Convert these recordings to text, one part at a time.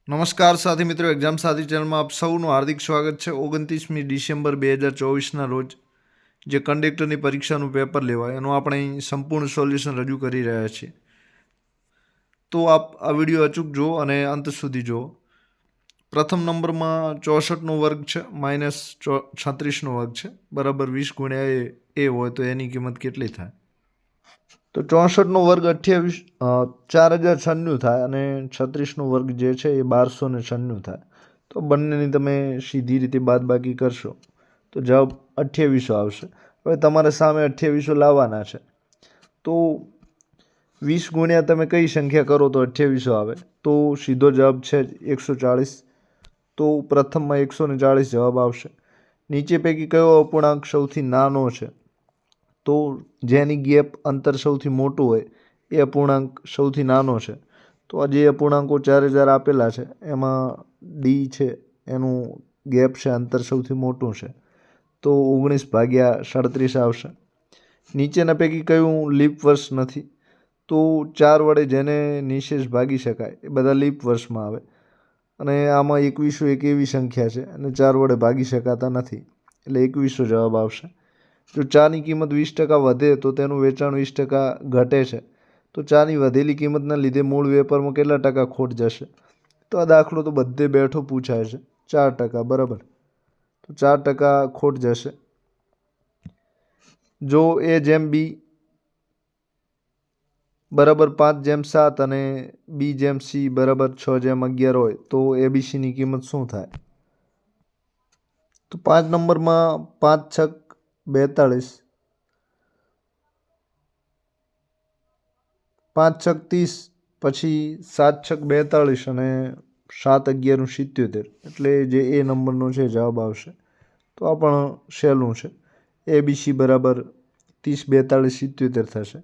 નમસ્કાર સાથી મિત્રો, એક્ઝામ સાથી ચેનલમાં આપ સૌનું હાર્દિક સ્વાગત છે। 29મી ડિસેમ્બર 2024ના રોજ જે કંડક્ટરની પરીક્ષાનું પેપર લેવાય એનું આપણે અહીં સંપૂર્ણ સોલ્યુશન રજૂ કરી રહ્યા છીએ। તો આપ આ વિડીયો અચૂક જુઓ અને અંત સુધી જુઓ। પ્રથમ નંબરમાં 64નો વર્ગ છે માઇનસ 36નો વર્ગ છે બરાબર 20 ગુણ્યા એ હોય તો એની કિંમત કેટલી થાય? તો 64નો વર્ગ 4096 થાય અને 36નો વર્ગ જે છે એ 1296 થાય। તો બંનેની તમે સીધી રીતે બાદબાકી કરશો તો જવાબ 2800 આવશે। હવે તમારે સામે 2800 લાવવાના છે તો 20 ગુણ્યા તમે કઈ સંખ્યા કરો તો 2800 આવે? તો સીધો જવાબ છે 140। તો પ્રથમમાં 140 જવાબ આવશે। નીચે પૈકી કયો અપૂર્ણાંક સૌથી નાનો છે? તો જેની ગેપ અંતર સૌથી મોટું હોય એ અપૂર્ણાંક સૌથી નાનો છે। તો આ જે અપૂર્ણાંકો 4000 આપેલા છે એમાં ડી છે એનું ગેપ છે અંતર સૌથી મોટું છે તો 19/37 આવશે। નીચેના પૈકી કયું લીપ વર્ષ નથી? તો 4 વડે જેને નિશેષ ભાગી શકાય એ બધા લીપ વર્ષમાં આવે અને આમાં 2100 એક એવી સંખ્યા છે અને 4 વડે ભાગી શકાતા નથી એટલે 2100 જવાબ આવશે। જો ચાની કિંમત 20% વધે તો તેનું વેચાણ 20% ઘટે છે તો ચાની વધેલી કિંમતના લીધે મૂળ વેપારમાં કેટલા ટકા ખોટ જશે? તો આ દાખલો તો બધે બેઠો પૂછાય છે, 4% બરાબર। તો 4% ખોટ જશે। જો એ જેમ બી બરાબર 5/7 અને બી જેમ સી બરાબર 6/11 હોય તો એબીસીની કિંમત શું થાય? તો 5 નંબરમાં 5 છક 42, 5 છક 30, પછી 7 છક 42 અને 7 × 11 = 77 એટલે જે એ નંબરનો છે જવાબ આવશે। તો આ પણ સહેલું છે, એબીસી બરાબર 30, 42, 77 થશે।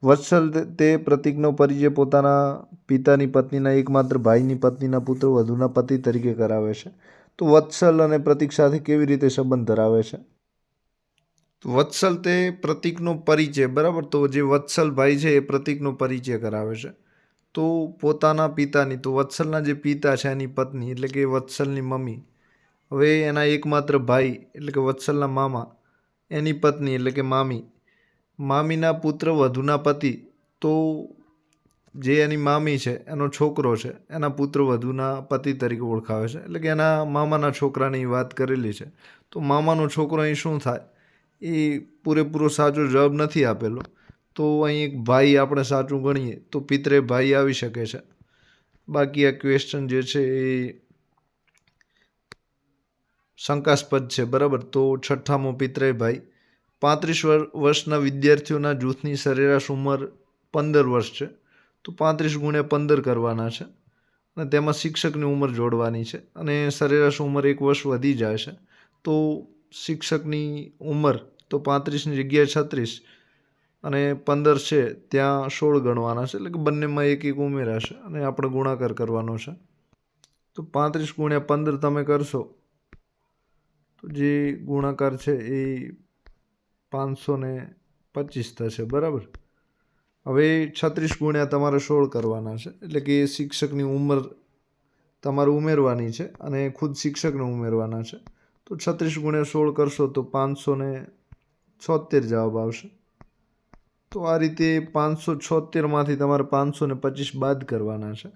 વત્સલ તે પ્રતીકનો પરિચય પોતાના પિતાની પત્નીના એકમાત્ર ભાઈની પત્નીના પુત્ર વધુના પતિ તરીકે કરાવે છે। તો વત્સલ અને પ્રતીક સાથે કેવી રીતે સંબંધ ધરાવે છે? વત્સલ તે પ્રતીકનો પરિચય બરાબર, તો જે વત્સલ ભાઈ છે એ પ્રતીકનો પરિચય કરાવે છે। તો પોતાના પિતાની, તો વત્સલના જે પિતા છે એની પત્ની એટલે કે વત્સલની મમ્મી, હવે એના એકમાત્ર ભાઈ એટલે કે વત્સલના મામા, એની પત્ની એટલે કે મામી, મામીના પુત્ર વધુના પતિ, તો જે એની મામી છે એનો છોકરો છે એના પુત્ર વધુના પતિ તરીકે ઓળખાવે છે એટલે કે એના મામાના છોકરાની વાત કરેલી છે। તો મામાનો છોકરો અહીં શું થાય? એ પૂરેપૂરો સાચો જવાબ નથી આપેલો તો અહીં એક ભાઈ આપણે સાચું ગણીએ તો પિતરે ભાઈ આવી શકે છે। બાકી આ ક્વેશ્ચન જે છે એ શંકાસ્પદ છે બરાબર। તો 6મો પિતરાઈ ભાઈ। 35 વર્ષના વિદ્યાર્થીઓના જૂથની સરેરાશ ઉંમર 15 વર્ષ છે તો 35 × 15 કરવાના છે અને તેમાં શિક્ષકની ઉંમર જોડવાની છે અને સરેરાશ ઉંમર 1 વર્ષ વધી જાય છે તો શિક્ષકની ઉંમર તો 35ની જગ્યાએ 36 અને 15 છે ત્યાં 16 ગણવાના છે એટલે કે બંનેમાં 1 1 ઉમેરાશે અને આપણે ગુણાકાર કરવાનો છે। તો 35 × 15 તમે કરશો તો જે ગુણાકાર છે એ 525 થશે બરાબર। હવે 36 ગુણ્યા તમારે 16 કરવાના છે એટલે કે શિક્ષકની ઉંમર તમારે ઉમેરવાની છે અને ખુદ શિક્ષકને ઉમેરવાના છે। તો 36 × 16 કરશો તો 576 જવાબ આવશે। તો આ રીતે 576માંથી તમારે 525 બાદ કરવાના છે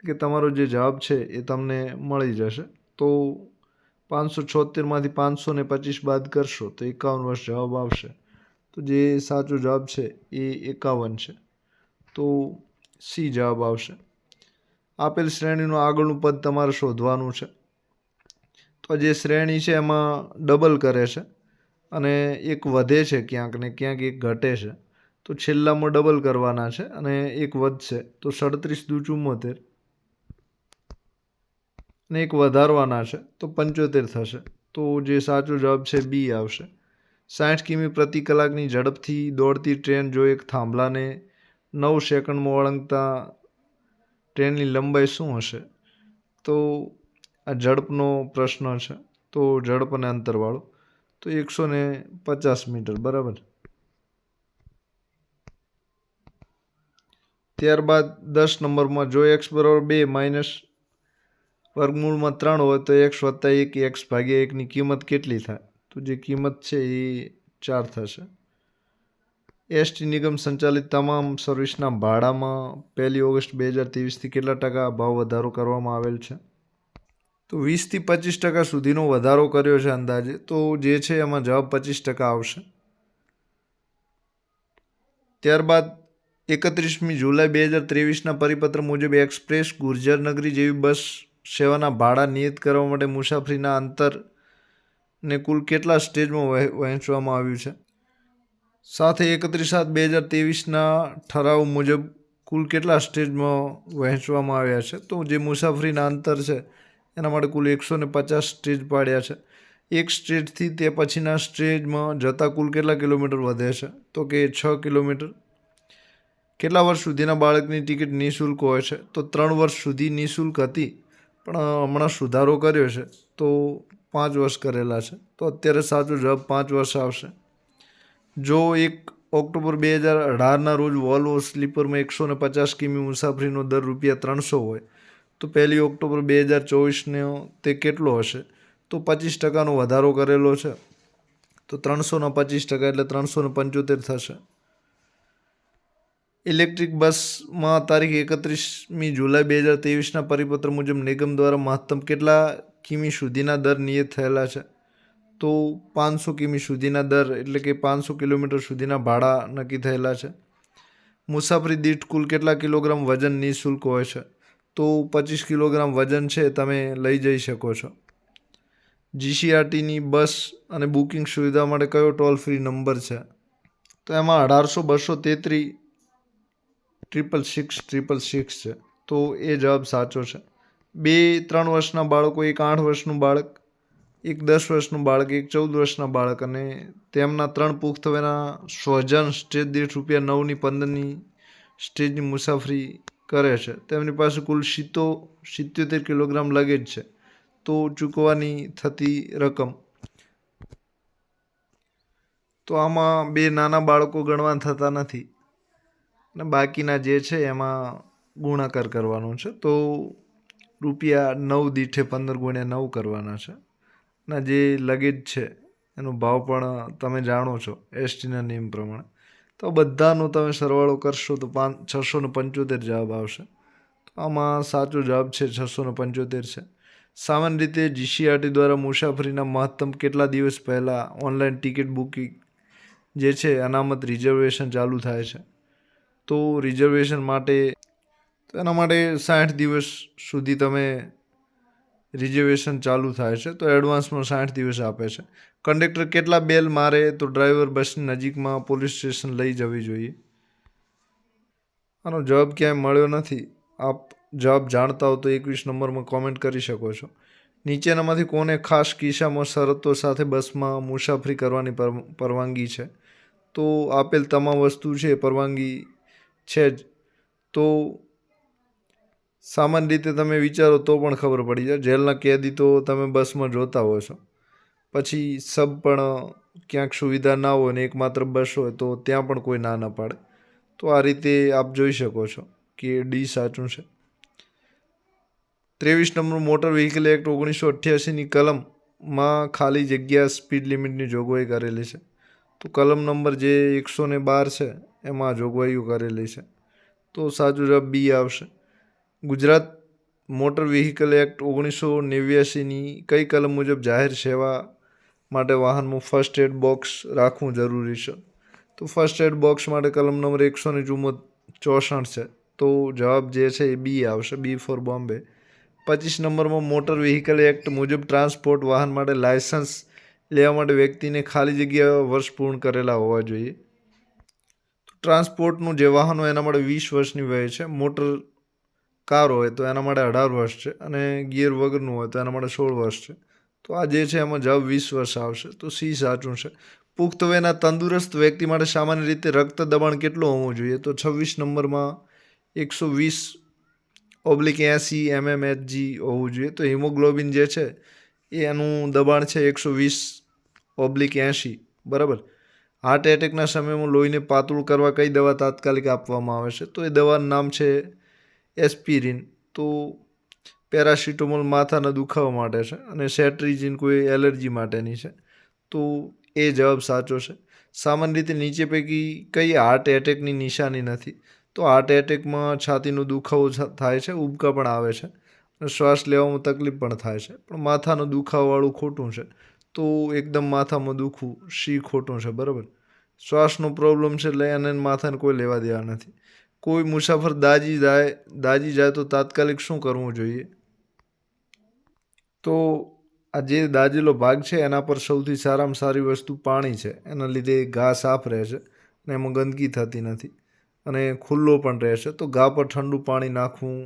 કે તમારો જે જવાબ છે એ તમને મળી જશે। તો 576માંથી 525 બાદ કરશો તો 51 વર્ષ જવાબ આવશે। તો જે સાચો જવાબ છે એ 51 છે તો સી જવાબ આવશે। આપેલ શ્રેણીનું આગળનું પદ તમારે શોધવાનું છે। તો જે શ્રેણી છે એમાં ડબલ કરે છે અને એક વધે છે ક્યાંક ને ક્યાંક એક ઘટે છે તો છેલ્લામાં ડબલ કરવાના છે અને એક વધશે તો 37 દુ 74 અને એક વધારવાના છે તો 75 થશે। તો જે સાચો જવાબ છે બી આવશે। 60 કિમી પ્રતિ કલાકની ઝડપથી દોડતી ટ્રેન જો એક થાંભલાને 9 સેકન્ડમાં વળંગતા ટ્રેનની લંબાઈ શું હશે? તો આ ઝડપનો પ્રશ્ન છે તો ઝડપ અને અંતરવાળો તો 150 મીટર બરાબર। ત્યારબાદ 10 નંબરમાં જો x બરાબર 2 માઇનસ વર્ગમૂળમાં 3 હોય તો x વત્તા 1 x ભાગ્યા 1ની કિંમત કેટલી થાય? તો જે કિંમત છે એ 4 થશે. એસટી નિગમ સંચાલિત તમામ સર્વિસના ભાડામાં 1 ઓગસ્ટ 2023થી કેટલા ટકા ભાવ વધારો કરવામાં આવેલ છે? તો 20થી 25% સુધીનો વધારો કર્યો છે અંદાજે. તો જે છે એમાં જવાબ 25% આવશે. ત્યારબાદ 31મી જુલાઈ 2023ના પરિપત્ર મુજબ એક્સપ્રેસ, ગુર્જરનગરી જેવી બસ સેવાના ભાડા નિયત કરવા માટે મુસાફરીના અંતરને કુલ કેટલા સ્ટેજમાં વહેંચવામાં આવ્યું છે? સાથે 31/7/2023ના ઠરાવ મુજબ કુલ કેટલા સ્ટેજમાં વહેંચવામાં આવ્યા છે? તો જે મુસાફરીના અંતર છે એના માટે કુલ 150 સ્ટેજ પાડ્યા છે. એક સ્ટેજથી તે પછીના સ્ટેજમાં જતાં કુલ કેટલા કિલોમીટર વધે છે? તો કે 6 કિલોમીટર. કેટલા વર્ષ સુધીના બાળકની ટિકિટ નિઃશુલ્ક હોય છે? તો 3 વર્ષ સુધી નિઃશુલ્ક હતી, પણ હમણાં સુધારો કર્યો છે તો 5 વર્ષ કરેલા છે. તો અત્યારે સાચો જવાબ 5 વર્ષ આવશે. જો 1 ઓક્ટોબર 2018ના રોજ વોલ્વો સ્લીપરમાં 150 કિમી મુસાફરીનો દર ₹300 હોય તો 1 ઓક્ટોબર 2024નો તે કેટલો હશે? તો 25%નો વધારો કરેલો છે. તો 300ના 25% એટલે 375 થશે. ઇલેક્ટ્રિક બસમાં તારીખ 31મી જુલાઈ 2023ના પરિપત્ર મુજબ નિગમ દ્વારા મહત્તમ કેટલા કિમી સુધીના દર નિયત થયેલા છે? તો 500 કિમી સુધીના દર એટલે કે 500 કિલોમીટર સુધીના ભાડા નક્કી થયેલા છે. મુસાફરી દીઠ કુલ કેટલા કિલોગ્રામ વજન નિઃશુલ્ક હોય છે? તો 25 કિલોગ્રામ વજન છે તમે લઈ જઈ શકો છો. જીસીઆરટીની બસ અને બુકિંગ સુવિધા માટે કયો ટોલ ફ્રી નંબર છે? તો એમાં 1800-233-666 છે. તો એ જવાબ સાચો છે. 2-3 વર્ષના બાળકો, એક 8 વર્ષનું બાળક, એક 10 વર્ષનું બાળક, એક 14 વર્ષના બાળક અને તેમના 3 પુખ્ત વયના સ્વજન સ્ટેજ દીઠ ₹9ની 15ની સ્ટેજની મુસાફરી કરે છે. તેમની પાસે કુલ 77 કિલોગ્રામ લગેજ છે. તો ચૂકવવાની થતી રકમ. તો આમાં 2 નાના બાળકો ગણવા થતા નથી અને બાકીના જે છે એમાં ગુણાકાર કરવાનો છે. તો ₹9 દીઠે 15 × 9 કરવાના છે. અને જે લગેજ છે એનો ભાવ પણ તમે જાણો છો એસટીના નિયમ પ્રમાણે. તો બધાનો તમે સરવાળો કરશો તો 675 જવાબ આવશે. તો આમાં સાચો જવાબ છે 675 છે. સામાન્ય રીતે જીસીઆરટી દ્વારા મુસાફરીના મહત્તમ કેટલા દિવસ પહેલાં ઓનલાઈન ટિકિટ બુકિંગ જે છે અનામત રિઝર્વેશન ચાલુ થાય છે? તો રિઝર્વેશન માટે એના માટે 60 દિવસ સુધી તમે રિઝર્વેશન ચાલુ થાય છે. તો એડવાન્સમાં 60 દિવસ આપે છે. કંડક્ટર કેટલા બેલ મારે તો ડ્રાઈવર બસની નજીકમાં પોલીસ સ્ટેશન લઈ જવી જોઈએ? આનો જવાબ ક્યાંય મળ્યો નથી. આપ જવાબ જાણતા હો તો 21 નંબરમાં કોમેન્ટ કરી શકો છો. નીચેનામાંથી કોને ખાસ કિસ્સામાં શરતો સાથે બસમાં મુસાફરી કરવાની પરવાનગી છે? તો આપેલ તમામ વસ્તુ છે પરવાનગી છે જ. તો સામાન્ય રીતે તમે વિચારો તો પણ ખબર પડી જાય. જેલના કેદી તો તમે બસમાં જોતા હો છો. પછી સબ પણ ક્યાંક સુવિધા ના હોય ને એકમાત્ર બસ હોય તો ત્યાં પણ કોઈ ના પાડે. તો આ રીતે આપ જોઈ શકો છો કે ડી સાચું છે. 23 નંબર મોટર વ્હીકલ એક્ટ 1988ની કલમમાં ખાલી જગ્યા સ્પીડ લિમિટની જોગવાઈ કરેલી છે. તો કલમ નંબર જે 112 છે એમાં જોગવાઈઓ કરેલી છે. તો સાચો જવાબ બી આવશે. ગુજરાત મોટર વ્હીકલ એક્ટ 1989ની કઈ કલમ મુજબ જાહેર સેવા માટે વાહનમાં ફર્સ્ટ એડ બોક્સ રાખવું જરૂરી છે? તો ફર્સ્ટ એડ બોક્સ માટે કલમ નંબર 164 છે. તો જવાબ જે છે એ બી આવશે, બી ફોર બોમ્બે. 25 નંબરમાં મોટર વ્હીકલ એક્ટ મુજબ ટ્રાન્સપોર્ટ વાહન માટે લાયસન્સ લેવા માટે વ્યક્તિને ખાલી જગ્યા વર્ષ પૂર્ણ કરેલા હોવા જોઈએ. ટ્રાન્સપોર્ટનું જે વાહન હોય એના માટે 20 વર્ષની વય છે. મોટર કાર હોય તો એના માટે 18 વર્ષ છે અને ગિયર વગરનું હોય તો એના માટે 16 વર્ષ છે. તો આ જે છે એમાં જવાબ 20 વર્ષ આવશે. તો સી સાચું છે. પુખ્ત વયના તંદુરસ્ત વ્યક્તિ માટે સામાન્ય રીતે રક્ત દબાણ કેટલું હોવું જોઈએ? તો 26 નંબરમાં 120/80 mmHg હોવું જોઈએ. તો હિમોગ્લોબિન જે છે એનું દબાણ છે 120/80, બરાબર. હાર્ટ એટેકના સમયમાં લોહીને પાતળું કરવા કઈ દવા તાત્કાલિક આપવામાં આવે છે? તો એ દવાનું નામ છે એસ્પિરિન. તો પેરાસિટામોલ માથાના દુખાવા માટે છે અને સેટ્રીજિન કોઈ એલર્જી માટેની છે. તો એ જવાબ સાચો છે. સામાન્ય રીતે નીચે પૈકી કઈ હાર્ટ એટેકની નિશાની નથી? તો હાર્ટ એટેકમાં છાતીનો દુખાવો થાય છે, ઉબકા પણ આવે છે અને શ્વાસ લેવામાં તકલીફ પણ થાય છે. પણ માથાનો દુખાવાવાળું ખોટું છે. તો એકદમ માથામાં દુખવું, સી ખોટું છે. બરાબર. શ્વાસનો પ્રોબ્લેમ છે એટલે એને માથાને કોઈ લેવા દેવા નથી. કોઈ મુસાફર દાજી જાય તો તાત્કાલિક શું કરવું જોઈએ? તો આ જે દાજેલો ભાગ છે એના પર સૌથી સારામાં સારી વસ્તુ પાણી છે. એના લીધે ઘા સાફ રહે છે અને એમાં ગંદકી થતી નથી અને ખુલ્લો પણ રહેશે. તો ઘા પર ઠંડુ પાણી નાખવું,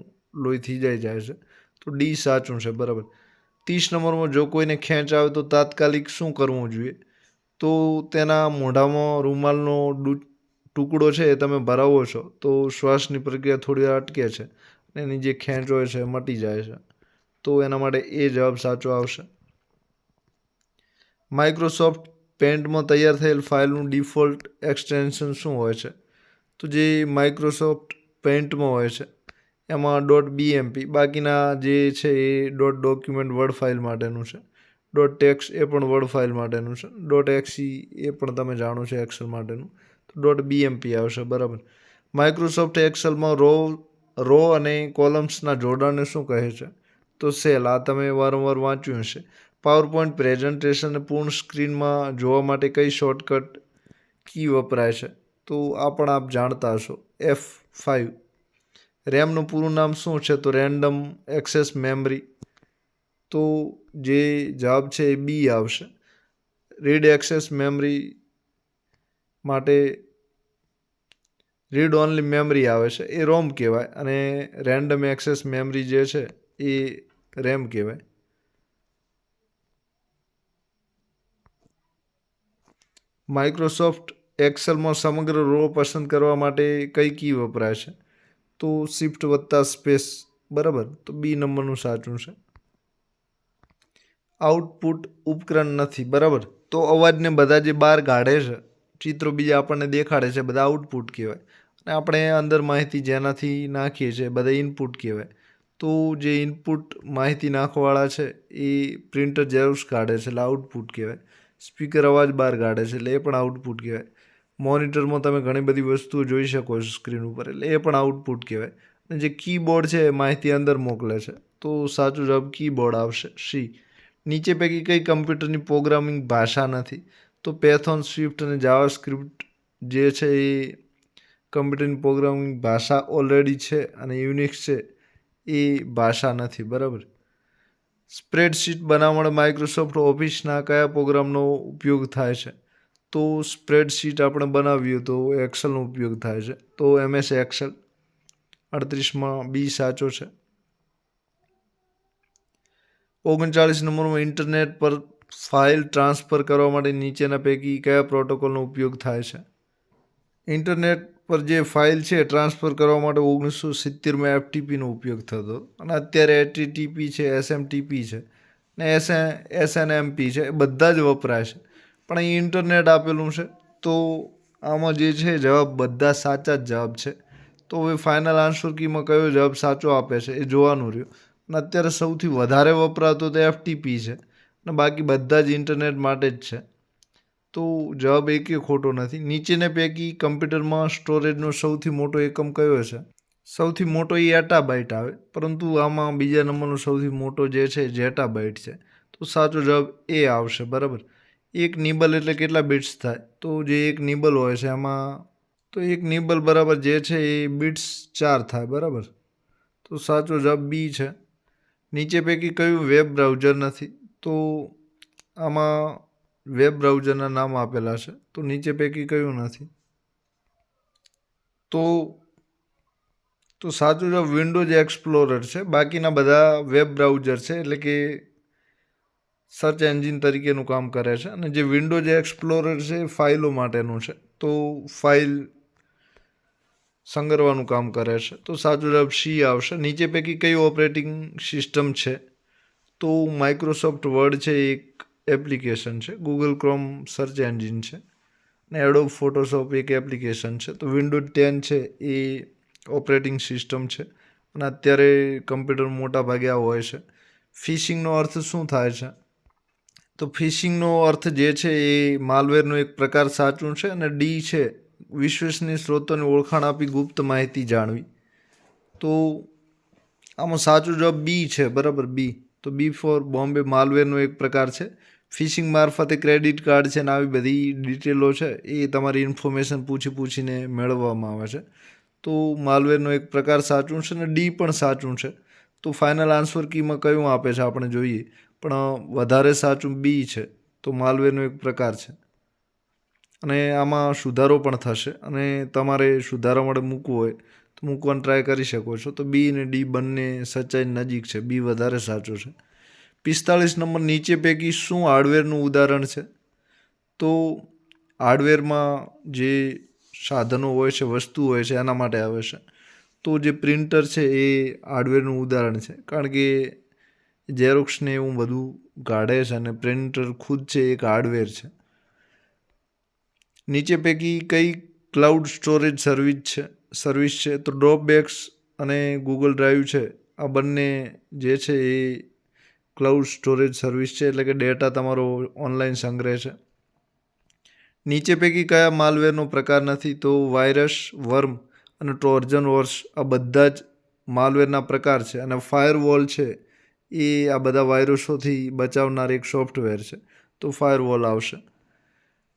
લોહી થીજાઈ જાય છે. તો ડી સાચું છે. બરાબર. 30 નંબરમાં જો કોઈને ખેંચ આવે તો તાત્કાલિક શું કરવું જોઈએ? તો તેના મોઢામાં રૂમાલનો ટુકડો છે એ તમે ભરાવો છો તો શ્વાસની પ્રક્રિયા થોડી વાર અટકે છે અને એની જે ખેંચ હોય છે એ મટી જાય છે. તો એના માટે એ જવાબ સાચો આવશે. માઇક્રોસોફ્ટ પેઇન્ટમાં તૈયાર થયેલ ફાઇલનું ડિફોલ્ટ એક્સટેન્શન શું હોય છે? તો જે માઇક્રોસોફ્ટ પેઇન્ટમાં હોય છે એમાં .bmp, બાકીના જે છે એ .document વર્ડ ફાઇલ માટેનું છે. .text એ પણ વર્ડ ફાઇલ માટેનું છે. .exe એ પણ તમે જાણો છો એક્સેલ માટેનું. તો .bmp આવશે. બરાબર. માઇક્રોસોફ્ટ એક્સેલમાં રો અને કોલમ્સના જોડાણને શું કહે છે? તો સેલ. આ તમે વારંવાર વાંચ્યું હશે. પાવરપોઈન્ટ પ્રેઝન્ટેશનને પૂર્ણ સ્ક્રીનમાં જોવા માટે કઈ શોર્ટકટ કી વપરાય છે? તો આ પણ આપ જાણતા હશો, F5. રેમનું પૂરું નામ શું છે? તો રેન્ડમ એક્સેસ મેમરી. તો જે જવાબ છે એ બી આવશે. રીડ એક્સેસ મેમરી માટે રીડ ઓનલી મેમરી આવે છે એ રોમ કહેવાય અને રેન્ડમ એક્સેસ મેમરી જે છે એ રેમ કહેવાય. માઇક્રોસોફ્ટ એક્સેલમાં સમગ્ર રો પસંદ કરવા માટે કઈ કી વપરાય છે? તો શિફ્ટ+સ્પેસ. બરાબર. તો બી નંબરનું સાચું છે. આઉટપુટ ઉપકરણ નથી. બરાબર. તો અવાજને બધા જે બહાર કાઢે છે, ચિત્રો બીજા આપણને દેખાડે છે, બધા આઉટપુટ કહેવાય અને આપણે અંદર માહિતી જેનાથી નાખીએ છીએ બધા ઇનપુટ કહેવાય. તો જે ઇનપુટ માહિતી નાખવાવાળા છે એ પ્રિન્ટર ઝેરોક્ષ કાઢે છે એટલે આઉટપુટ કહેવાય. સ્પીકર અવાજ બહાર કાઢે છે એટલે એ પણ આઉટપુટ કહેવાય. મોનિટરમાં તમે ઘણી બધી વસ્તુઓ જોઈ શકો છો સ્ક્રીન ઉપર એટલે એ પણ આઉટપુટ કહેવાય. અને જે કીબોર્ડ છે એ માહિતી અંદર મોકલે છે. તો સાચું જવાબ કીબોર્ડ આવશે, સી. નીચે પૈકી કઈ કમ્પ્યુટરની પ્રોગ્રામિંગ ભાષા નથી? તો પાયથોન, સ્વિફ્ટ અને જાવાસ્ક્રિપ્ટ જે છે એ કમ્પ્યુટરની પ્રોગ્રામિંગ ભાષા ઓલરેડી છે અને યુનિક્સ છે એ ભાષા નથી. બરાબર. સ્પ્રેડશીટ બનાવવા માટે માઇક્રોસોફ્ટ ઓફિસના કયા પ્રોગ્રામનો ઉપયોગ થાય છે? તો સ્પ્રેડશીટ આપણે બનાવીએ તો એક્સેલનો ઉપયોગ થાય છે. તો MS એક્સેલ. 38માં બી સાચો છે. 39 નંબરમાં ઇન્ટરનેટ પર ફાઇલ ટ્રાન્સફર કરવા માટે નીચેના પૈકી કયા પ્રોટોકોલનો ઉપયોગ થાય છે? ઇન્ટરનેટ પર જે ફાઇલ છે ટ્રાન્સફર કરવા માટે 1970માં FTPનો ઉપયોગ થતો અને અત્યારે HTTP છે, SMTP છે ને SNMP છે, એ બધા જ વપરાય છે. પણ અહીં ઇન્ટરનેટ આપેલું છે તો આમાં જે છે જવાબ બધા સાચા જ જવાબ છે. તો હવે ફાઇનલ આન્સર કીમાં કયો જવાબ સાચો આપે છે એ જોવાનું રહ્યું. અને અત્યારે સૌથી વધારે વપરાતો તો FTP છે અને બાકી બધા જ ઇન્ટરનેટ માટે જ છે. તો જવાબ એકે ખોટો નથી. નીચેના પૈકી કમ્પ્યુટરમાં સ્ટોરેજનો સૌથી મોટો એકમ કયો છે? સૌથી મોટો એ એટાબાઇટ આવે, પરંતુ આમાં બીજા નંબરનો સૌથી મોટો જે છે જેટાબાઇટ છે. તો સાચો જવાબ એ આવશે. બરાબર. એક નિબલ એટલે કેટલા બિટ્સ થાય? તો જે એક નિબલ હોય છે એમાં તો એક નિબલ બરાબર જે છે એ બિટ્સ 4 થાય. બરાબર. તો સાચો જવાબ બી છે. નીચે પૈકી કયું વેબ બ્રાઉઝર નથી? તો આમાં વેબ બ્રાઉઝરના નામ આપેલા છે તો નીચે પૈકી કયું નથી? તો સાચું જવાબ વિન્ડોઝ એક્સપ્લોરર છે. બાકીના બધા વેબ બ્રાઉઝર છે એટલે કે સર્ચ એન્જિન તરીકેનું કામ કરે છે અને જે વિન્ડોઝ એક્સપ્લોરર છે એ ફાઇલો માટેનું છે. તો ફાઇલ સંગ્રહવાનું કામ કરે છે. તો સાચું જવાબ સી આવશે. નીચે પૈકી કઈ ઓપરેટિંગ સિસ્ટમ છે? તો માઇક્રોસોફ્ટ વર્ડ છે એક એપ્લિકેશન છે, ગૂગલ ક્રોમ સર્ચ એન્જિન છે ને એડોબ ફોટોશોપ એક એપ્લિકેશન છે. તો વિન્ડોઝ 10 છે એ ઓપરેટિંગ સિસ્ટમ છે અને અત્યારે કમ્પ્યુટર મોટા ભાગે આ હોય છે. ફિશિંગનો અર્થ શું થાય છે? તો ફિશિંગનો અર્થ જે છે એ માલવેરનો એક પ્રકાર સાચું છે. અને ડી છે વિશ્વસનીય સ્ત્રોતોને ઓળખાણ આપી ગુપ્ત માહિતી જાણવી. તો આમાં સાચો જવાબ બી છે, બરાબર, બી. તો બી ફોર બોમ્બે માલવેરનો એક પ્રકાર છે. ફિશિંગ મારફતે ક્રેડિટ કાર્ડ છે ને આવી બધી ડિટેલો છે એ તમારી ઇન્ફોર્મેશન પૂછીને મેળવવામાં આવે છે. તો માલવેરનો એક પ્રકાર સાચું છે ને ડી પણ સાચું છે. તો ફાઇનલ આન્સર કીમાં કયું આપે છે આપણે જોઈએ, પણ વધારે સાચું બી છે. તો માલવેરનો એક પ્રકાર છે. અને આમાં સુધારો પણ થશે, અને તમારે સુધારા માટે મૂકવું હોય તો મૂકવાનો ટ્રાય કરી શકો છો. તો બી અને ડી બંને સચ્ચાઈ નજીક છે. બી વધારે સાચું છે. 45 નંબર, નીચે પૈકી શું હાર્ડવેરનું ઉદાહરણ છે? તો હાર્ડવેરમાં જે સાધનો હોય છે, વસ્તુ હોય છે, એના માટે આવે છે. તો જે પ્રિન્ટર છે એ હાર્ડવેરનું ઉદાહરણ છે, કારણ કે ઝેરોક્સને એવું બધું કાઢે છે અને પ્રિન્ટર ખુદ છે એક હાર્ડવેર છે. નીચે પૈકી કઈ ક્લાઉડ સ્ટોરેજ સર્વિસ છે? તો ડ્રોપબેક્સ અને ગૂગલ ડ્રાઈવ છે, આ બંને જે છે એ ક્લાઉડ સ્ટોરેજ સર્વિસ છે, એટલે કે ડેટા તમારો ઓનલાઈન સંગ્રહ છે. નીચે પૈકી કયા માલવેરનો પ્રકાર નથી? તો વાયરસ, વર્મ અને ટ્રોજન હોર્સ આ બધા જ માલવેરના પ્રકાર છે. અને ફાયરવોલ છે એ આ બધા વાયરસોથી બચાવનાર એક સોફ્ટવેર છે. તો ફાયરવોલ આવશે.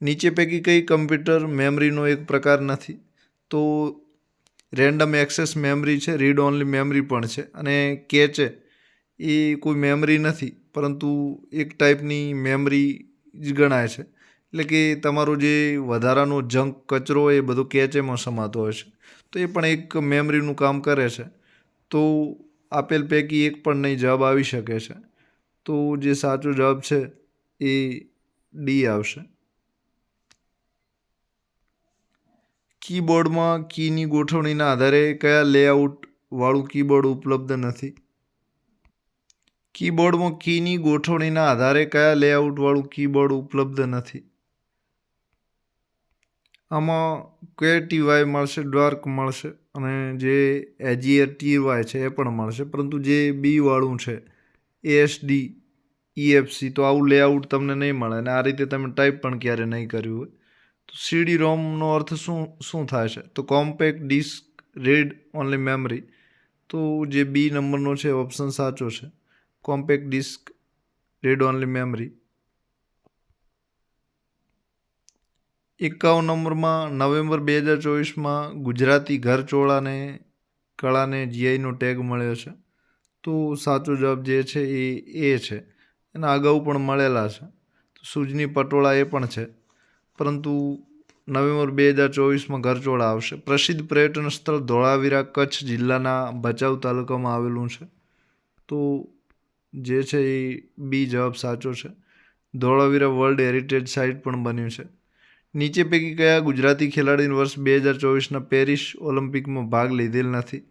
નીચે પૈકી કઈ કમ્પ્યુટર મેમરીનો એક પ્રકાર નથી? તો રેન્ડમ એક્સેસ મેમરી છે, રીડ ઓનલી મેમરી પણ છે. અને કેચે એ કોઈ મેમરી નથી, પરંતુ એક ટાઈપની મેમરી જ ગણાય છે. એટલે કે તમારો જે વધારાનો જંક કચરો એ બધો કેચેમાં સમાતો હોય છે. તો એ પણ એક મેમરીનું કામ કરે છે. તો આપેલ પૈકી એક પણ નહીં જવાબ આવી શકે છે. તો જે સાચો જવાબ છે એ ડી આવશે. કીબોર્ડમાં કીની ગોઠવણીના આધારે કયા લેઆઉટ વાળું કીબોર્ડ ઉપલબ્ધ નથી? કીબોર્ડમાં કીની ગોઠવણીના આધારે કયા લેઆઉટ વાળું કીબોર્ડ ઉપલબ્ધ નથી? આમાં QWERTY મળશે, ડ્વાર્ક મળશે, અને જે AGRTY છે એ પણ મળશે. પરંતુ જે બી વાળું છે ASD EFC, તો આવું લેઆઉટ તમને નહીં મળે, અને આ રીતે તમે ટાઈપ પણ ક્યારે નહીં કર્યું હોય. તો CD રોમનો અર્થ શું થાય છે? તો compact disc read only memory. તો જે બી નંબરનો છે ઓપ્શન સાચો છે, compact disc read only memory. 51 નંબરમાં નવેમ્બર 2024માં ગુજરાતી ઘરચોળાને કળાને GI નો ટેગ મળ્યો છે. તો સાચો જવાબ જે છે એ છે. એના અગાઉ પણ મળેલા છે. તો સુજની પટોળા એ પણ છે, પરંતુ નવેમ્બર 2024માં ઘરચોળા આવશે. પ્રસિદ્ધ પર્યટન સ્થળ ધોળાવીરા કચ્છ જિલ્લાના ભચાઉ તાલુકામાં આવેલું છે. તો જે છે એ બી જવાબ સાચો છે. ધોળાવીરા વર્લ્ડ હેરિટેજ સાઇટ પણ બન્યું છે. નીચે પૈકી કયા ગુજરાતી ખેલાડીને વર્ષ 2024ના પેરિસ ઓલિમ્પિકમાં ભાગ લીધેલ નથી?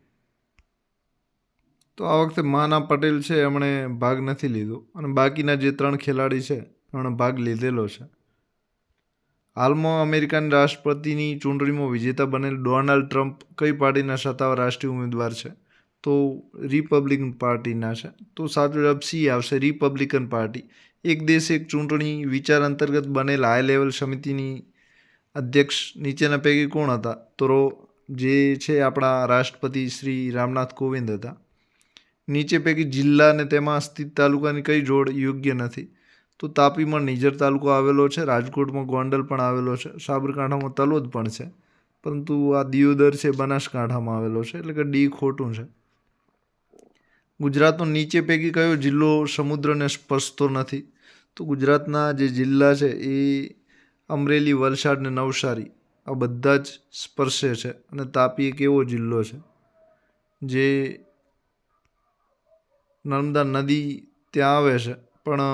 તો આ વખતે માના પટેલ છે એમણે ભાગ નથી લીધો, અને બાકીના જે 3 ખેલાડી છે એમણે ભાગ લીધેલો છે. હાલમાં અમેરિકાની રાષ્ટ્રપતિની ચૂંટણીમાં વિજેતા બનેલ ડોનાલ્ડ ટ્રમ્પ કઈ પાર્ટીના સત્તાવાર રાષ્ટ્રીય ઉમેદવાર છે? તો રિપબ્લિકન પાર્ટીના છે. તો સાચો જવાબ સી આવશે, રિપબ્લિકન પાર્ટી. એક દેશ એક ચૂંટણી વિચાર અંતર્ગત બનેલ હાઈ લેવલ સમિતિની અધ્યક્ષ નીચેના પૈકી કોણ હતા? તો જે છે આપણા રાષ્ટ્રપતિ શ્રી રામનાથ કોવિંદ હતા. નીચે પૈકી જિલ્લા અને તેમાં સ્થિત તાલુકાની કઈ જોડ યોગ્ય નથી? તો તાપીમાં નિઝર તાલુકો આવેલો છે, રાજકોટમાં ગોંડલ પણ આવેલો છે, સાબરકાંઠામાં તલોદ પણ છે, પરંતુ આ દિયોદર છે બનાસકાંઠામાં આવેલો છે, એટલે કે ડી ખોટું છે. ગુજરાતનો નીચે પૈકી કયો જિલ્લો સમુદ્રને સ્પર્શતો નથી? તો ગુજરાતના જે જિલ્લા છે એ અમરેલી, વલસાડ ને નવસારી આ બધા જ સ્પર્શે છે. અને તાપી એક એવો જિલ્લો છે જે નર્મદા નદી ત્યાં આવે છે પણ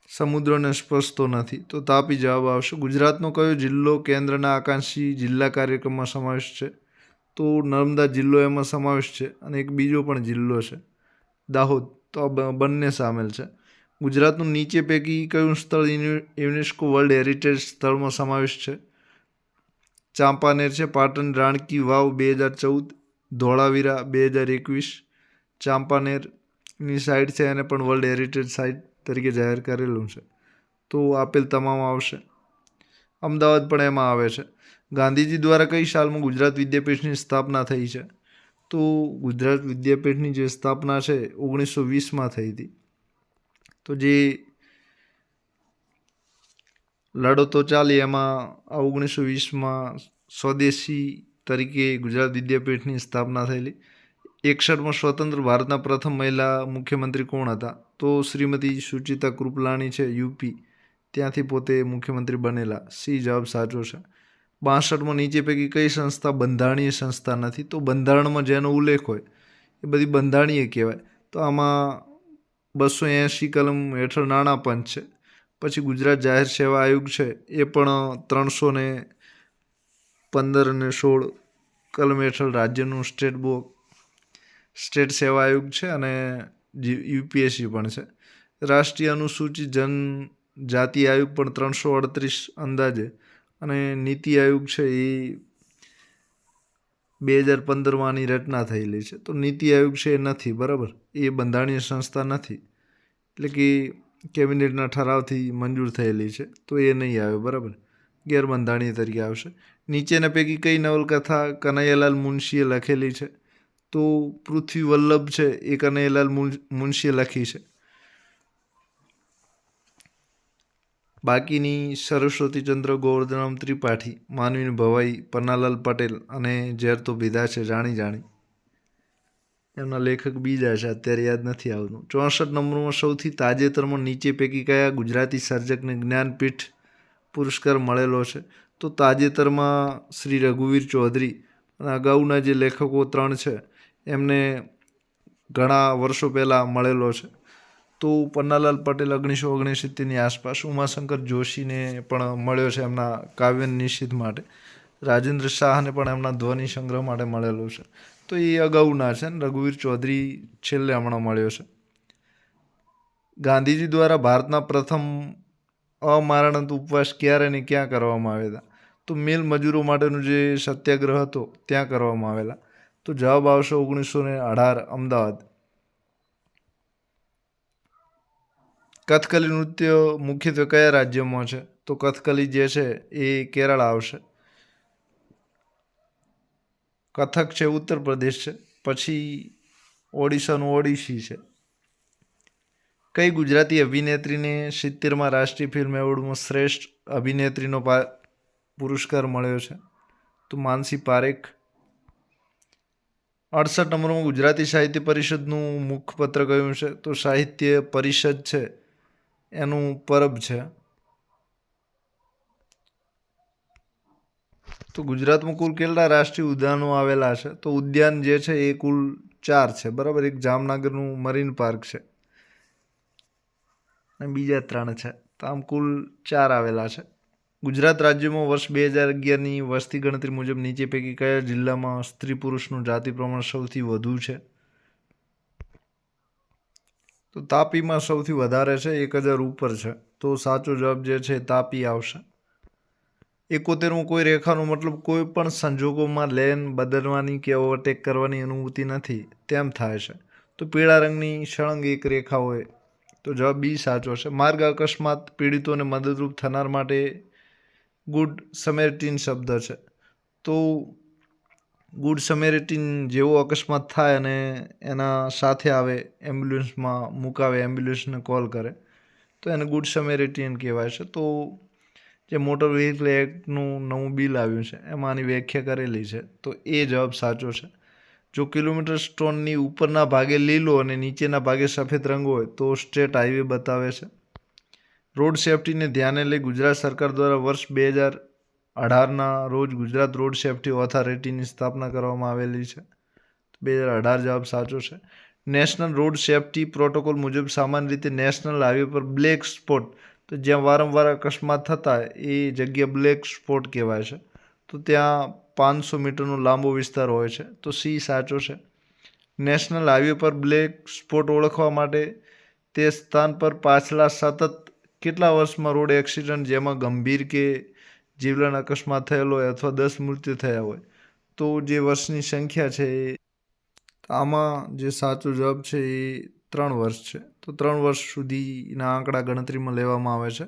સમુદ્રને સ્પર્શતો નથી. તો તાપી જવાબ આવશે. ગુજરાતનો કયો જિલ્લો કેન્દ્રના આકાંક્ષી જિલ્લા કાર્યક્રમમાં સમાવેશ છે? તો નર્મદા જિલ્લો એમાં સમાવેશ છે, અને એક બીજો પણ જિલ્લો છે દાહોદ. તો આ બંને સામેલ છે. ગુજરાતનું નીચે પૈકી કયું સ્થળ યુનેસ્કો વર્લ્ડ હેરિટેજ સ્થળમાં સમાવેશ છે? ચાંપાનેર છે, પાટણ રાણકી વાવ 2014, ધોળાવીરા 2021, ચાંપાનેરની સાઇટ છે એને પણ વર્લ્ડ હેરિટેજ સાઇટ તરીકે જાહેર કરેલું છે. તો આપેલ તમામ આવશે. અમદાવાદ પણ એમાં આવે છે. ગાંધીજી દ્વારા કઈ સાલમાં ગુજરાત વિદ્યાપીઠની સ્થાપના થઈ છે? તો ગુજરાત વિદ્યાપીઠની જે સ્થાપના છે 1920માં થઈ હતી. તો જે લડતો ચાલી એમાં આ 1920માં સ્વદેશી તરીકે ગુજરાત વિદ્યાપીઠની સ્થાપના થયેલી. 61માં સ્વતંત્ર ભારતના પ્રથમ મહિલા મુખ્યમંત્રી કોણ હતા? તો શ્રીમતી સુચિતા કૃપલાણી છે, યુપી, ત્યાંથી પોતે મુખ્યમંત્રી બનેલા. સી જવાબ સાચો છે. 62માં નીચે પૈકી કઈ સંસ્થા બંધારણીય સંસ્થા નથી? તો બંધારણમાં જેનો ઉલ્લેખ હોય એ બધી બંધારણીય કહેવાય. તો આમાં 280 કલમ હેઠળ નાણાં પંચ છે. પછી ગુજરાત જાહેર સેવા આયોગ છે એ પણ 315 અને 16 કલમ હેઠળ રાજ્યનું સ્ટેટ સેવા આયોગ છે અને યુપીએસસી પણ છે. રાષ્ટ્રીય અનુસૂચિત જનજાતિ આયોગ પણ 338 અંદાજે, અને નીતિ આયોગ છે એ 2015માં રચના થયેલી છે. તો નીતિ આયોગ છે એ નથી, બરાબર, એ બંધારણીય સંસ્થા નથી, એટલે કે કેબિનેટના ઠરાવથી મંજૂર થયેલી છે, તો એ નહીં આવે, બરાબર, ગેરબંધારણીય તરીકે આવશે. નીચેના પૈકી કઈ નવલકથા કનૈયાલાલ મુનશીએ લખેલી છે? તો પૃથ્વી વલ્લભ છે એ કનૈયાલાલ મુનશીએ લખી છે. બાકીની સરસ્વતીચંદ્ર, ગોવર્ધનરામ ત્રિપાઠી, માનવીની ભવાઈ, પન્નાલાલ પટેલ અને ઝેર તો પીધા છે જાણી. એમના લેખક બીજા છે, અત્યારે યાદ નથી આવતું. 64 નંબરમાં સૌથી તાજેતરમાં નીચે પૈકી કયા ગુજરાતી સર્જકને જ્ઞાનપીઠ પુરસ્કાર મળેલો છે? તો તાજેતરમાં શ્રી રઘુવીર ચૌધરી, અને અગાઉના જે લેખકો 3 છે એમને ઘણા વર્ષો પહેલાં મળેલો છે. તો પન્નાલાલ પટેલ 1969ની આસપાસ, ઉમાશંકર જોશીને પણ મળ્યો છે એમના કાવ્ય નિશીથ માટે, રાજેન્દ્ર શાહને પણ એમના ધ્વનિ સંગ્રહ માટે મળેલો છે. તો એ અગાઉના છે ને, રઘુવીર ચૌધરી છેલ્લે હમણાં મળ્યો છે. ગાંધીજી દ્વારા ભારતના પ્રથમ અમારાનંત ઉપવાસ ક્યારે અને ક્યાં કરવામાં આવ્યા હતા? તો મિલ મજૂરો માટેનો જે સત્યાગ્રહ હતો ત્યાં કરવામાં આવેલા. તો જવાબ આવશે 1918, અમદાવાદ. કથકલી નૃત્ય મુખ્યત્વે કયા રાજ્યમાં છે? તો કથકલી જે છે એ કેરળ આવશે. કથક છે ઉત્તર પ્રદેશ છે. પછી ઓડિશાનું ઓડિશી છે. કઈ ગુજરાતી અભિનેત્રીને 70માં રાષ્ટ્રીય ફિલ્મ એવોર્ડમાં શ્રેષ્ઠ અભિનેત્રીનો પુરસ્કાર મળ્યો છે? તો માનસી પારેખ. 68 નંબરમાં ગુજરાતી સાહિત્ય પરિષદનું મુખપત્ર કયું છે? તો સાહિત્ય પરિષદ છે એનું પરબ છે. તો ગુજરાતમાં કુલ કેટલા રાષ્ટ્રીય ઉદ્યાનો આવેલા છે? તો ઉદ્યાન જે છે એ કુલ 4 છે, બરાબર. એક જામનગરનું મરીન પાર્ક છે અને બીજા 3 છે, તો આમ કુલ 4 આવેલા છે. ગુજરાત રાજ્યમાં વર્ષ 2011ની વસ્તી ગણતરી મુજબ નીચે પૈકી કયા જિલ્લામાં સ્ત્રી પુરુષનું જાતિ પ્રમાણ સૌથી વધુ છે? તો તાપીમાં સૌથી વધારે છે, 1000 ઉપર છે. તો સાચો જવાબ જે છે તાપી આવશે. 71માં કોઈ રેખાનો મતલબ કોઈ પણ સંજોગોમાં લેન બદલવાની કે ઓવરટેક કરવાની અનુમતિ નથી, તેમ થાય છે. તો પીળા રંગની સળંગ એક રેખા હોય. તો જવાબ બી સાચો છે. માર્ગ અકસ્માત પીડિતોને મદદરૂપ થનાર માટે ગુડ સમેરિટન શબ્દ છે. તો ગુડ સમેરિટન જેવો અકસ્માત થાય અને એના સાથે આવે, એમ્બ્યુલન્સમાં મુકાવે, એમ્બ્યુલન્સને કોલ કરે, તો એને ગુડ સમેરિટન કહેવાય છે. તો જે મોટર વ્હીકલ એક્ટનું નવું બિલ આવ્યું છે એમાં આની વ્યાખ્યા કરેલી છે, તો એ જવાબ સાચો છે. જો કિલોમીટર સ્ટોનની ઉપરના ભાગે લીલો અને નીચેના ભાગે સફેદ રંગ હોય તો સ્ટેટ હાઈવે બતાવે છે. રોડ સેફટીને ધ્યાને લઈ ગુજરાત સરકાર દ્વારા વર્ષ 2018ના રોજ ગુજરાત રોડ સેફટી ઓથોરિટીની સ્થાપના કરવામાં આવેલી છે. 2018 જવાબ સાચો છે. નેશનલ રોડ સેફટી પ્રોટોકોલ મુજબ સામાન્ય રીતે નેશનલ હાઈવે પર બ્લેક સ્પોટ, તો જ્યાં વારંવાર અકસ્માત થતા એ જગ્યા બ્લેક સ્પોટ કહેવાય છે. તો ત્યાં 500 મીટરનો લાંબો વિસ્તાર હોય છે. તો સી સાચો છે. નેશનલ હાઈવે પર બ્લેક સ્પોટ ઓળખવા માટે તે સ્થાન પર પાછલા સતત કેટલા વર્ષમાં રોડ એક્સિડન્ટ જેમાં ગંભીર કે જીવલેણ અકસ્માત થયેલો હોય અથવા 10 મૃત્યુ થયા હોય, તો જે વર્ષની સંખ્યા છે આમાં જે સાચો જવાબ છે એ 3 વર્ષ છે. તો 3 વર્ષ સુધીના આંકડા ગણતરીમાં લેવામાં આવે છે.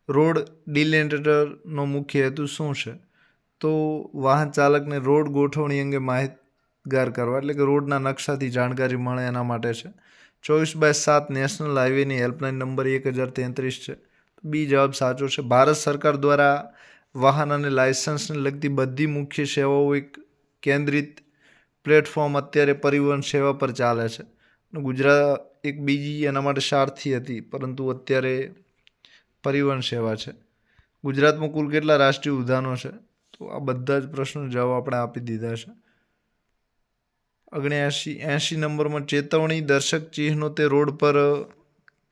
રોડ ડિલિમિટરનો મુખ્ય હેતુ શું છે? તો વાહન ચાલકને રોડ ગોઠવણી અંગે માહિતગાર કરવા, એટલે કે રોડના નકશાથી જાણકારી મળે એના માટે છે. 24/7 નેશનલ હાઈવેની હેલ્પલાઇન નંબર 1033 છે. બી જવાબ સાચો છે. ભારત સરકાર દ્વારા વાહન અને લાયસન્સને લગતી બધી મુખ્ય સેવાઓ એક કેન્દ્રિત પ્લેટફોર્મ અત્યારે પરિવહન સેવા પર ચાલે છે. ગુજરાત એક બીજી એના માટે સારથી હતી, પરંતુ અત્યારે પરિવહન સેવા છે. ગુજરાતમાં કુલ કેટલા રાષ્ટ્રીય ઉદ્યાનો છે? તો આ બધા જ પ્રશ્નો જવાબ આપણે આપી દીધા છે. 80 નંબરમાં ચેતવણી દર્શક ચિહ્નો તે રોડ પર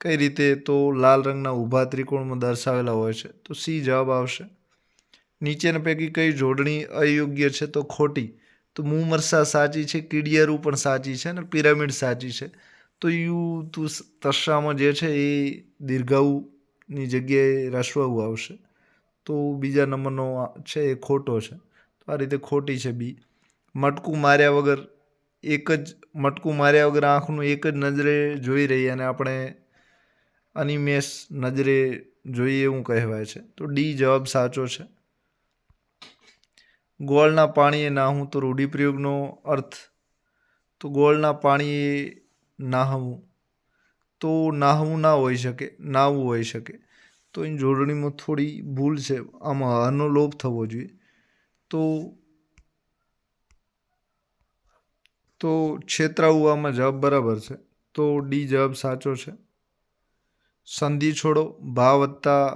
કઈ રીતે? તો લાલ રંગના ઊભા ત્રિકોણમાં દર્શાવેલા હોય છે. તો સી જવાબ આવશે. નીચેના પૈકી કઈ જોડણી અયોગ્ય છે? તો ખોટી. તો મુમરસા સાચી છે, કીડિયારું પણ સાચી છે અને પિરામિડ સાચી છે. તો યુ તું તસ્સામાં જે છે એ દીર્ઘાઉની જગ્યાએ રસવાઉ આવશે. તો બીજા નંબરનો છે એ ખોટો છે. તો આ રીતે ખોટી છે બી. મટકું માર્યા વગર આંખનું એક જ નજરે જોઈ રહી અને આપણે અનિમેષ નજરે જોઈએ એવું કહેવાય છે. તો ડી જવાબ સાચો છે. ગોળના પાણીએ નાહવું, તો રૂઢિપ્રયોગનો અર્થ? તો ગોળના પાણીએ નાહવું, તો નાહવું ના હોઈ શકે, નાહવું હોઈ શકે. તો એની જોડણીમાં થોડી ભૂલ છે, આમાં હનો લોપ થવો જોઈએ. તો છેતરાવું આમાં જવાબ બરાબર છે. તો ડી જવાબ સાચો છે. સંધિ છોડો, ભા વત્તા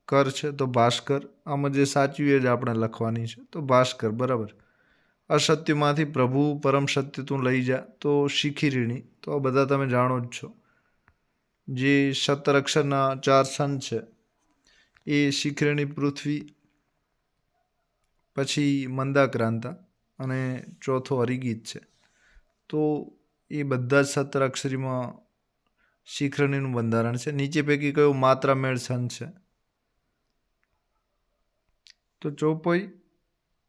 કર છે, તો ભાસ્કર. આમાં જે સાચું એ જ આપણે લખવાની છે. તો ભાસ્કર બરાબર. અસત્યમાંથી પ્રભુ પરમ સત્ય તું લઈ જા, તો શીખી ઋણી. તો આ બધા તમે જાણો જ છો. જે 17 અક્ષરના 4 છંદ છે એ શિખરણી પૃથ્વી, પછી મંદાક્રાંતા અને ચોથો હરિગીત છે. તો એ બધા જ 17 અક્ષરીમાં શિખરણીનું બંધારણ છે. નીચે પૈકી કયો માત્રામેળ છંદ છે? તો ચોપોઈ,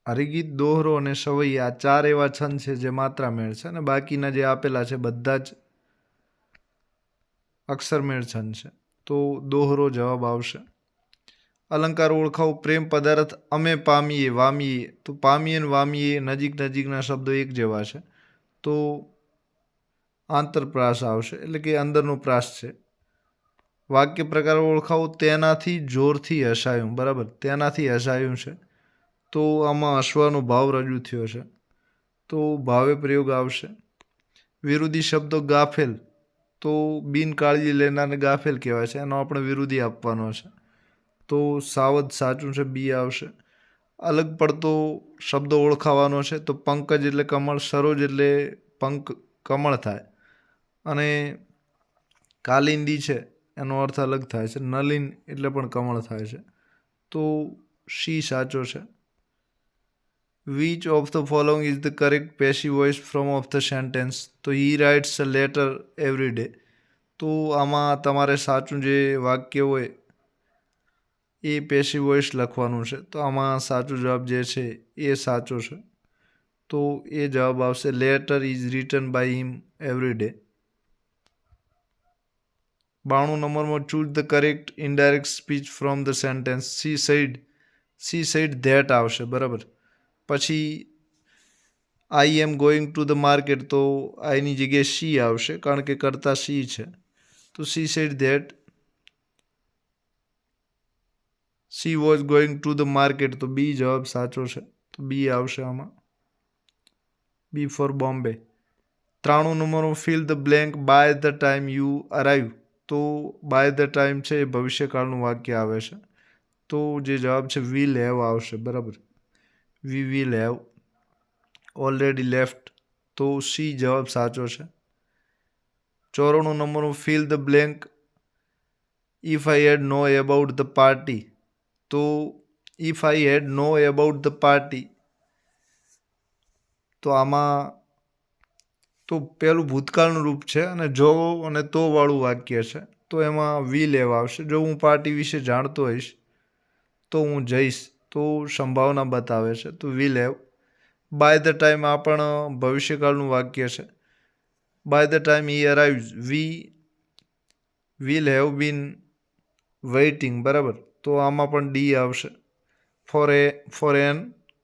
હરિગીત, દોહરો અને સવૈયા, આ 4 એવા છંદ છે જે માત્રામેળ છે અને બાકીના જે આપેલા છે બધા જ અક્ષરમેળ છંદ છે. તો દોહરો જવાબ આવશે. અલંકાર ઓળખાવો. પ્રેમ પદાર્થ અમે પામીએ, વામીએ. તો પામીએ અને વામીએ નજીકના શબ્દો એક જેવા છે. તો આંતરપ્રાસ આવશે, એટલે કે અંદરનો પ્રાસ છે. વાક્ય પ્રકાર ઓળખાવો. તેનાથી જોરથી હસાયું, બરાબર. તેનાથી હસાયું છે. તો આમાં હસવાનો ભાવ રજૂ થયો છે. તો ભાવે પ્રયોગ આવશે. વિરોધી શબ્દો. ગાફેલ, તો બિનકાળજી લેનારને ગાફેલ કહેવાય છે, એનો આપણે વિરોધી આપવાનો છે. તો સાવધ સાચું છે, બી આવશે. અલગ પડતો શબ્દો ઓળખાવાનો છે. તો પંકજ એટલે કમળ, સરોજ એટલે કમળ થાય અને કાલિંદી છે એનો અર્થ અલગ થાય છે. નલિન એટલે પણ કમળ થાય છે. તો સી સાચો છે. Which of the following is the correct passive voice form of the sentence? તો he writes a letter every day. તો આમાં તમારે સાચું જે વાક્ય હોય એ પેસિવ વોઇસ લખવાનું છે. તો આમાં સાચો જવાબ જે છે એ સાચો છે. તો એ જવાબ આવશે. Letter is written by him every day. 92 નંબરમાં choose the correct indirect speech from the sentence. She said that આવશે, બરાબર. પછી I am going to the market, તો આઈની જગ્યાએ સી આવશે કારણ કે કરતા સી છે. તો C said that she was going to the market, તો બી જવાબ સાચો છે. તો બી આવશે આમાં. બી ફોર બોમ્બે. 93 નંબરનો fill the blank by the time you arrive. તો બાય ધ ટાઈમ છે એ ભવિષ્યકાળનું વાક્ય આવે છે. તો જે જવાબ છે વિલ હેવ આવશે, બરાબર. We will have already left. તો સી જવાબ સાચો છે. 94 નંબરનો fill the blank if I had know about the party. તો if I had know about the party, તો આમાં તો પેલું ભૂતકાળનું રૂપ છે અને જો અને તો વાળું વાક્ય છે. તો એમાં વિલ હેવ આવશે. જો હું પાર્ટી વિશે જાણતો હોઈશ તો હું જઈશ. તો સંભાવના બતાવે છે. તો will have. By the time આ પણ ભવિષ્યકાળનું વાક્ય છે. By the time he arrives we will have been waiting, બરાબર. તો આમાં પણ ડી આવશે. ફોર એન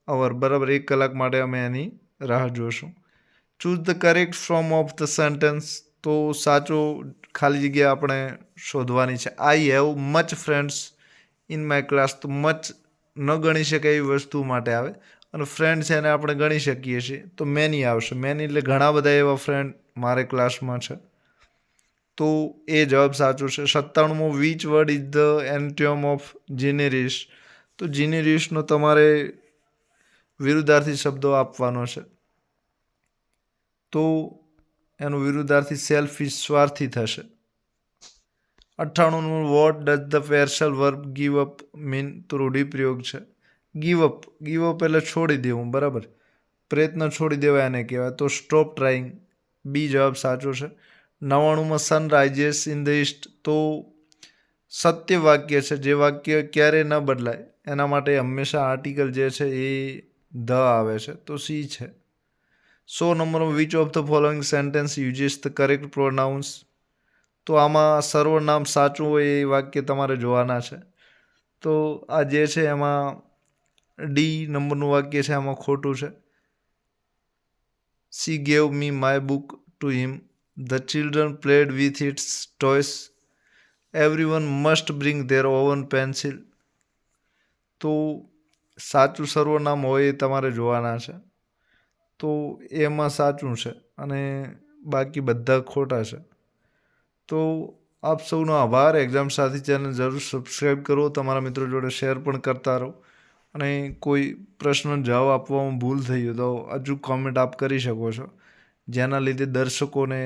અવર, બરાબર. 1 કલાક માટે અમે એની રાહ જોશું. Choose the correct from of the sentence. તો સાચો ખાલી જગ્યા આપણે શોધવાની છે. I have much friends in my class. તો મચ ન ગણી શકાય એવી વસ્તુ માટે આવે અને ફ્રેન્ડ છે એને આપણે ગણી શકીએ છીએ તો મેની આવશે. મેની એટલે ઘણા બધા એવા ફ્રેન્ડ મારે ક્લાસમાં છે. તો એ જવાબ સાચો છે. 97મો which word is the antonym of generous. તો જીનેરિશનો તમારે વિરુદ્ધાર્થી શબ્દો આપવાનો છે. તો એનું વિરુદ્ધાર્થી સેલ્ફિશ, સ્વાર્થી થશે. 98મો what does the phrasal verb give up mean. તો રૂઢિપ્રયોગ છે. ગીવ અપ એટલે છોડી દેવું, બરાબર. પ્રયત્ન છોડી દેવા એને કહેવાય. તો સ્ટોપ ટ્રાઈંગ, બી જવાબ સાચો છે. 99માં સન રાઇઝેસ ઇન ધ ઈસ્ટ. તો સત્ય વાક્ય છે, જે વાક્ય ક્યારેય ન બદલાય. એના માટે હંમેશા આર્ટિકલ જે છે એ ધ આવે છે. તો સી છે. 100 નંબરમાં which of the following sentence uses the correct pronounce. તો આમાં સર્વનામ સાચું હોય એ વાક્ય તમારે જોવાના છે. તો આ જે છે એમાં ડી નંબરનું વાક્ય છે, આમાં ખોટું છે. She gave me my book to him. The children played with its toys. Everyone must bring their own pencil. તો સાચું સર્વનામ હોય એ તમારે જોવાના છે. તો એમાં સાચું છે અને બાકી બધા ખોટા છે. તો આપ સૌનો આભાર. એક્ઝામ સાથી ચેનલ જરૂર સબસ્ક્રાઈબ કરો, તમારા મિત્રો જોડે શેર પણ કરતા રહો. અને કોઈ પ્રશ્નનો જવાબ આપવામાં ભૂલ થઈ હોય તો અચૂક કોમેન્ટ આપ કરી શકો છો, જેના લીધે દર્શકોને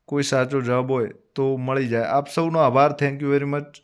કોઈ સાચો જવાબ હોય તો મળી જાય. આપ સૌનો આભાર. Thank you very much.